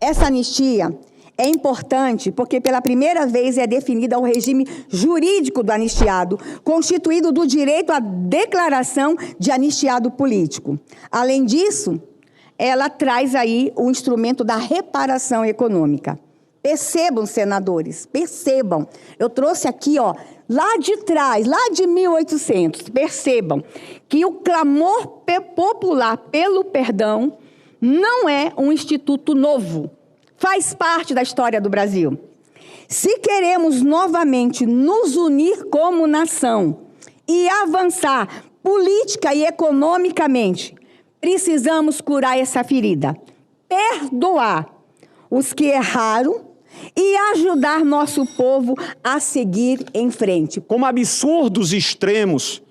Essa anistia é importante porque, pela primeira vez, é definida o regime jurídico do anistiado, constituído do direito à declaração de anistiado político. Além disso, ela traz aí o instrumento da reparação econômica. Percebam, senadores, percebam. Eu trouxe aqui, ó, lá de trás, lá de 1800, percebam que o clamor popular pelo perdão não é um instituto novo. Faz parte da história do Brasil. Se queremos novamente nos unir como nação e avançar política e economicamente, precisamos curar essa ferida, perdoar os que erraram e ajudar nosso povo a seguir em frente. Como absurdos extremos,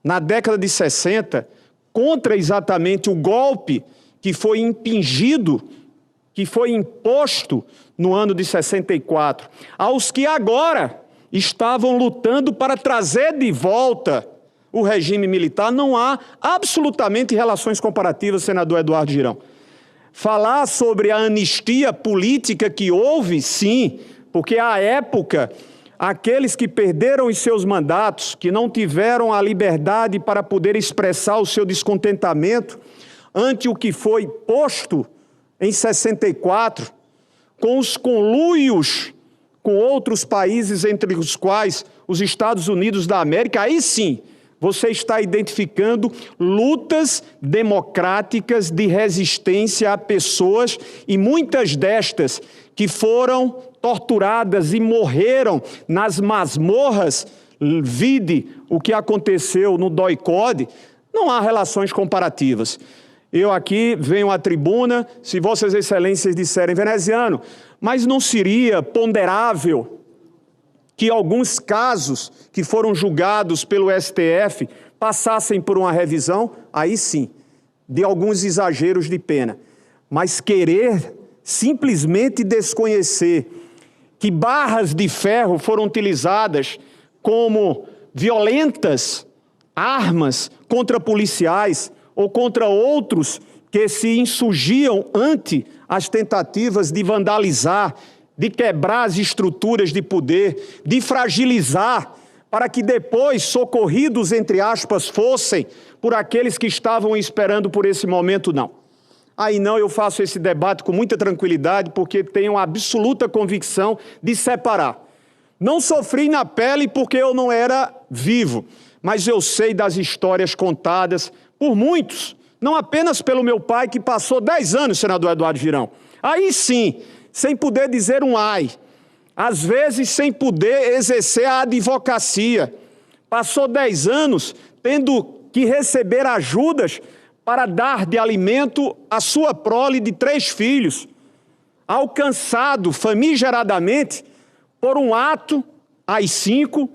na década de 60, contra exatamente o golpe que foi impingido, que foi imposto no ano de 64, aos que agora estavam lutando para trazer de volta o regime militar, não há absolutamente relações comparativas, senador Eduardo Girão. Falar sobre a anistia política que houve, sim, porque à época, aqueles que perderam os seus mandatos, que não tiveram a liberdade para poder expressar o seu descontentamento ante o que foi posto em 64, com os conluios com outros países, entre os quais os Estados Unidos da América, aí sim, você está identificando lutas democráticas de resistência a pessoas, e muitas destas que foram torturadas e morreram nas masmorras, vide o que aconteceu no DOI-CODE, não há relações comparativas. Eu aqui venho à tribuna, se Vossas Excelências disserem veneziano, mas não seria ponderável que alguns casos que foram julgados pelo STF passassem por uma revisão? Aí sim, de alguns exageros de pena. Mas querer simplesmente desconhecer que barras de ferro foram utilizadas como violentas armas contra policiais ou contra outros que se insurgiam ante as tentativas de vandalizar, de quebrar as estruturas de poder, de fragilizar, para que depois, socorridos, entre aspas, fossem por aqueles que estavam esperando por esse momento, não. Aí não, eu faço esse debate com muita tranquilidade, porque tenho a absoluta convicção de separar. Não sofri na pele porque eu não era vivo, mas eu sei das histórias contadas por muitos, não apenas pelo meu pai, que passou 10 anos, senador Eduardo Girão. Aí sim, sem poder dizer um ai, às vezes sem poder exercer a advocacia. Passou 10 anos tendo que receber ajudas para dar de alimento à sua prole de 3 filhos, alcançado famigeradamente por um ato, AI-5,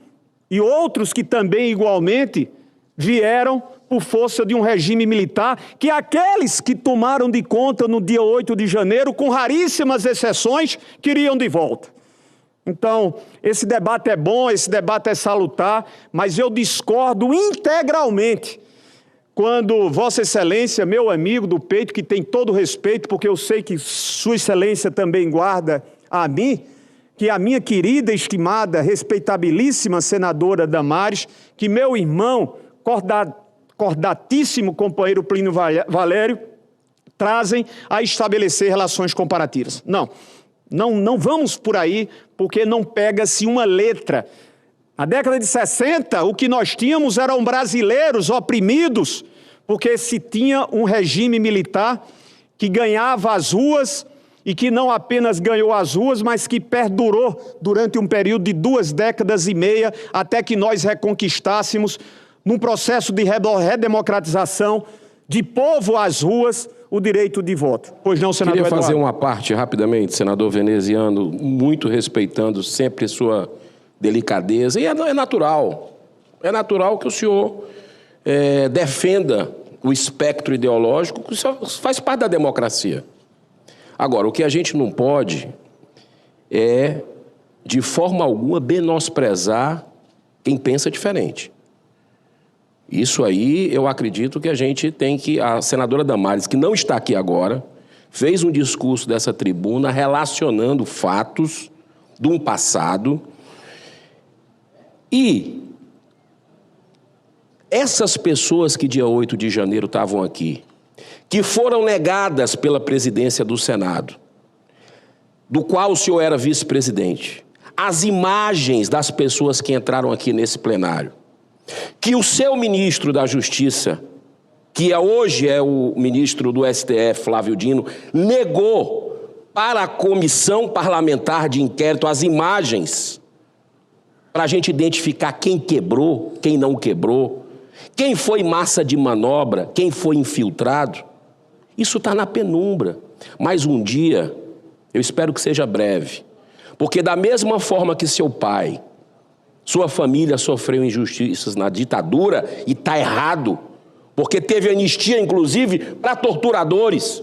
e outros que também igualmente vieram por força de um regime militar, que aqueles que tomaram de conta no dia 8 de janeiro, com raríssimas exceções, queriam de volta. Então, esse debate é bom, esse debate é salutar, mas eu discordo integralmente quando Vossa Excelência, meu amigo do peito, que tem todo o respeito, porque eu sei que Sua Excelência também guarda a mim, que a minha querida, estimada, respeitabilíssima senadora Damares, que meu irmão, cordatíssimo companheiro Plínio Valério, trazem a estabelecer relações comparativas. Não vamos por aí, porque não pega-se uma letra. Na década de 60, o que nós tínhamos eram brasileiros oprimidos, porque se tinha um regime militar que ganhava as ruas, e que não apenas ganhou as ruas, mas que perdurou durante um período de 2 décadas e meia, até que nós reconquistássemos, num processo de redemocratização, de povo às ruas, o direito de voto. Pois não, senador Queria Eduardo? fazer uma parte rapidamente, senador veneziano, muito respeitando sempre sua delicadeza, e é natural que o senhor defenda o espectro ideológico, que isso faz parte da democracia. Agora, o que a gente não pode é, de forma alguma, menosprezar quem pensa diferente. Isso aí, eu acredito que a gente tem que... A senadora Damares, que não está aqui agora, fez um discurso dessa tribuna relacionando fatos de um passado e essas pessoas que dia 8 de janeiro estavam aqui, que foram negadas pela presidência do Senado, do qual o senhor era vice-presidente, as imagens das pessoas que entraram aqui nesse plenário, que o seu ministro da Justiça, que hoje é o ministro do STF, Flávio Dino, negou para a comissão parlamentar de inquérito as imagens para a gente identificar quem quebrou, quem não quebrou, quem foi massa de manobra, quem foi infiltrado. Isso está na penumbra. Mas um dia, eu espero que seja breve, porque da mesma forma que seu pai, sua família sofreu injustiças na ditadura, e está errado, porque teve anistia, inclusive, para torturadores.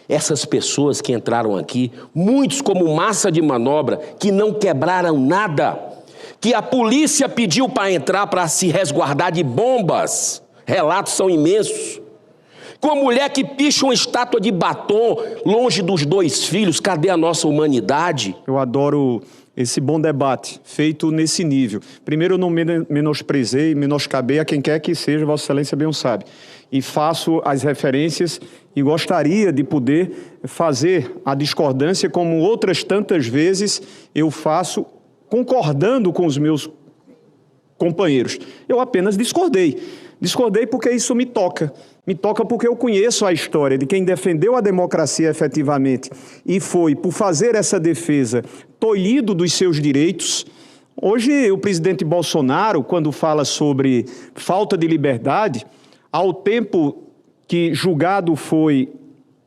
Essas pessoas que entraram aqui, muitos como massa de manobra, que não quebraram nada, que a polícia pediu para entrar para se resguardar de bombas, relatos são imensos. Com a mulher que picha uma estátua de batom longe dos 2 filhos, cadê a nossa humanidade? Eu adoro esse bom debate feito nesse nível. Primeiro, eu não menosprezei, menoscabei a quem quer que seja, Vossa Excelência bem o sabe. E faço as referências e gostaria de poder fazer a discordância como outras tantas vezes eu faço, concordando com os meus companheiros. Eu apenas discordei. Discordei porque isso me toca. Me toca porque eu conheço a história de quem defendeu a democracia efetivamente e foi, por fazer essa defesa, tolhido dos seus direitos. Hoje, o presidente Bolsonaro, quando fala sobre falta de liberdade, ao tempo que julgado foi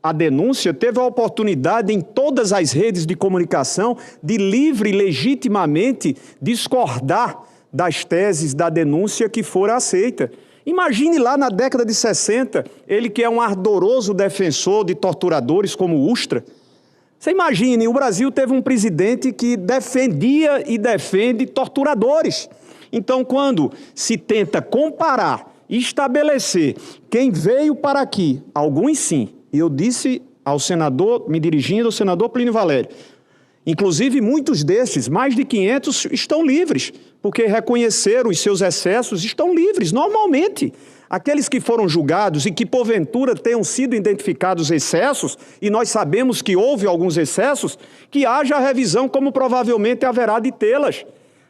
a denúncia, teve a oportunidade em todas as redes de comunicação de livre e legitimamente discordar das teses da denúncia que fora aceita. Imagine lá na década de 60, ele que é um ardoroso defensor de torturadores como Ustra. Você imagine, o Brasil teve um presidente que defendia e defende torturadores. Então, quando se tenta comparar e estabelecer quem veio para aqui, alguns sim, e eu disse ao senador, me dirigindo ao senador Plínio Valério, inclusive muitos destes, mais de 500, estão livres, porque reconheceram os seus excessos, estão livres, normalmente. Aqueles que foram julgados e que porventura tenham sido identificados excessos, e nós sabemos que houve alguns excessos, que haja a revisão como provavelmente haverá de tê-las.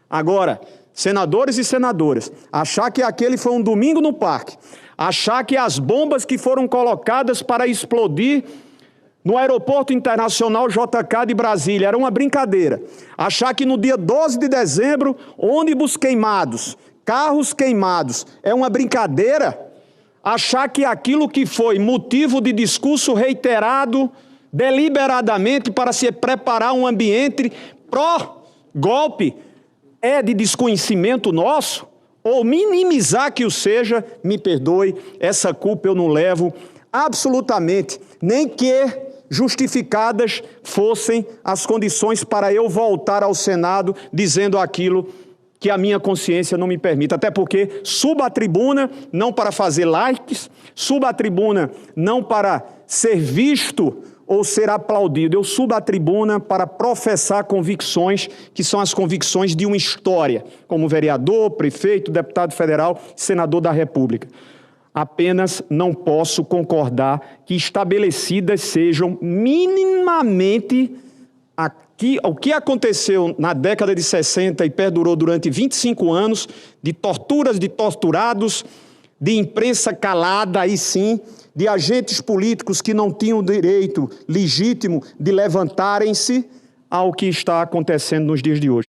Agora, senadores e senadoras, achar que aquele foi um domingo no parque, achar que as bombas que foram colocadas para explodir no Aeroporto Internacional JK de Brasília era uma brincadeira, achar que no dia 12 de dezembro, ônibus queimados, carros queimados, é uma brincadeira, achar que aquilo que foi motivo de discurso reiterado deliberadamente para se preparar um ambiente pró-golpe é de desconhecimento nosso, ou minimizar que o seja, me perdoe, essa culpa eu não levo absolutamente, nem que justificadas fossem as condições para eu voltar ao Senado dizendo aquilo que a minha consciência não me permite. Até porque subo à tribuna não para fazer likes, subo à tribuna não para ser visto ou ser aplaudido. Eu subo à tribuna para professar convicções que são as convicções de uma história, como vereador, prefeito, deputado federal, senador da República. Apenas não posso concordar que estabelecidas sejam minimamente o que aconteceu na década de 60 e perdurou durante 25 anos, de torturas de torturados, de imprensa calada, aí sim, de agentes políticos que não tinham o direito legítimo de levantarem-se ao que está acontecendo nos dias de hoje.